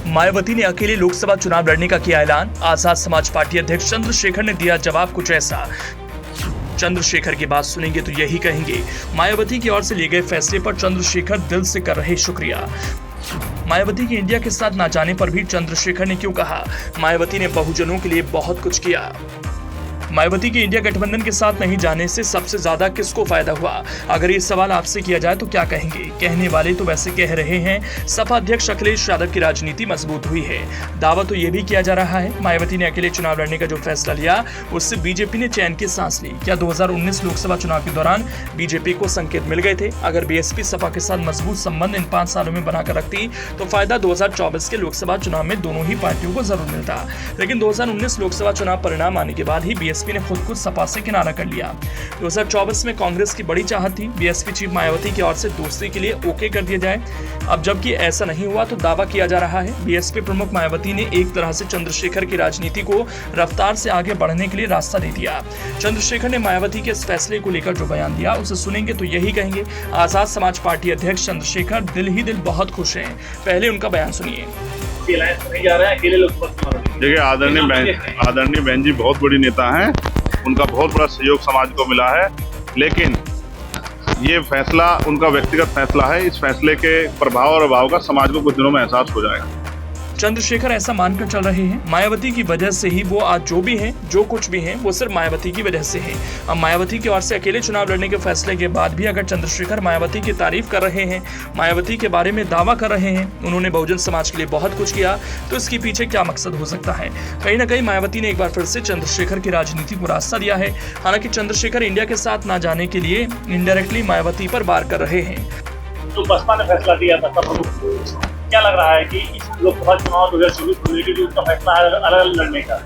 मायावती ने अकेले लोकसभा चुनाव लड़ने का किया ऐलान। आजाद समाज पार्टी अध्यक्ष चंद्रशेखर ने दिया जवाब कुछ ऐसा। चंद्रशेखर की बात सुनेंगे तो यही कहेंगे, मायावती की ओर से लिए गए फैसले पर चंद्रशेखर दिल से कर रहे शुक्रिया। मायावती के इंडिया के साथ ना जाने पर भी चंद्रशेखर ने क्यों कहा, मायावती ने बहुजनों के लिए बहुत कुछ किया। मायावती के इंडिया गठबंधन के साथ नहीं जाने से सबसे ज्यादा किसको फायदा हुआ? अगर ये सवाल आपसे किया जाए तो क्या कहेंगे? कहने वाले तो वैसे कह रहे हैं, सपा अध्यक्ष अखिलेश यादव की राजनीति मजबूत हुई है। दावा तो ये भी किया जा रहा है, मायावती ने अकेले चुनाव लड़ने का जो फैसला लिया उससे बीजेपी ने चैन की सांस ली। क्या 2019 लोकसभा चुनाव के दौरान बीजेपी को संकेत मिल गए थे? अगर बीएसपी सपा के साथ मजबूत संबंध इन 5 सालों में बनाकर रखती तो फायदा 2024 के लोकसभा चुनाव में दोनों ही पार्टियों को जरूर मिलता। लेकिन 2019 लोकसभा चुनाव परिणाम आने के बाद ही बीएसपी ने खुद को सपा से किनारा कर लिया। 2024 में कांग्रेस की बड़ी चाहत थी बीएसपी चीफ मायावती की ओर से दोस्ती के लिए ओके कर दिया जाए। अब जबकि ऐसा नहीं हुआ तो दावा किया जा रहा है, बीएसपी प्रमुख मायावती ने एक तरह से चंद्रशेखर की राजनीति को रफ्तार से आगे बढ़ने के लिए रास्ता दे दिया। चंद्रशेखर ने मायावती के इस फैसले को लेकर जो बयान दिया उसे सुनेंगे तो यही कहेंगे, आजाद समाज पार्टी अध्यक्ष चंद्रशेखर दिल ही दिल बहुत खुश हैं। पहले उनका बयान सुनिए। देखिए, आदरणीय बहन जी बहुत बड़ी नेता हैं, उनका बहुत बड़ा सहयोग समाज को मिला है। लेकिन ये फैसला उनका व्यक्तिगत फैसला है, इस फैसले के प्रभाव और अभाव का समाज को कुछ दिनों में एहसास हो जाएगा। चंद्रशेखर ऐसा मानकर चल रहे हैं, मायावती की वजह से ही वो आज जो भी हैं, जो कुछ भी हैं, वो सिर्फ मायावती की वजह से है। अब मायावती की ओर से अकेले चुनाव लड़ने के फैसले के बाद भी अगर चंद्रशेखर मायावती की तारीफ कर रहे हैं, मायावती के बारे में दावा कर रहे हैं, उन्होंने बहुजन समाज के लिए बहुत कुछ किया, तो इसके पीछे क्या मकसद हो सकता है? कहीं ना कहीं मायावती ने एक बार फिर से चंद्रशेखर की राजनीति को रास्ता दिया है। हालांकि चंद्रशेखर इंडिया के साथ ना जाने के लिए इनडायरेक्टली मायावती पर वार कर रहे हैं। तो बसपा ने फैसला दिया था, क्या लग रहा है कि इस लोकसभा चुनाव 2024 को लेकर जो उसका फैसला है अलग लड़ने का,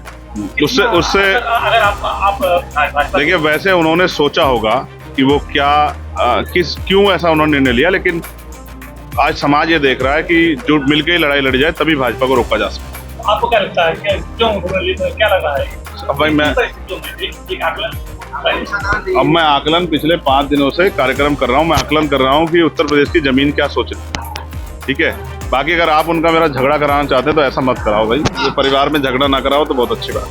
उससे अगर आप देखिए, वैसे उन्होंने सोचा होगा कि वो क्यों ऐसा उन्होंने निर्णय लिया, लेकिन आज समाज ये देख रहा है कि जो मिलकर लड़ाई लड़ी जाए तभी भाजपा को रोका जा सकता। आपको क्या लगता है कि क्यों क्या लग रहा है? अब भाई मैं आकलन पिछले 5 दिनों से कार्यक्रम कर रहा हूँ, मैं आकलन कर रहा हूँ कि उत्तर प्रदेश की जमीन क्या सोच रही है। ठीक है, बाकी अगर आप उनका मेरा झगड़ा कराना चाहते हैं तो ऐसा मत कराओ भाई, ये परिवार में झगड़ा ना कराओ तो बहुत अच्छी बात है।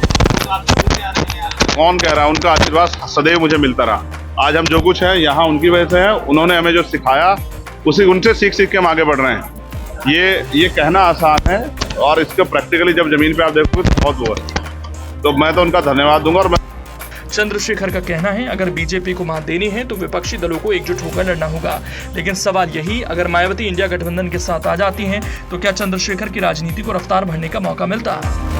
कौन कह रहा है? उनका आशीर्वाद सदैव मुझे मिलता रहा। आज हम जो कुछ है यहाँ उनकी वजह से है, उन्होंने हमें जो सिखाया उनसे सीख के हम आगे बढ़ रहे हैं। ये कहना आसान है और इसको प्रैक्टिकली जब जमीन पे आप देखोगे तो बहुत वो है, तो मैं तो उनका धन्यवाद दूंगा। और चंद्रशेखर का कहना है, अगर बीजेपी को मात देनी है तो विपक्षी दलों को एकजुट होकर लड़ना होगा। लेकिन सवाल यही, अगर मायावती इंडिया गठबंधन के साथ आ जाती हैं तो क्या चंद्रशेखर की राजनीति को रफ्तार भरने का मौका मिलता है?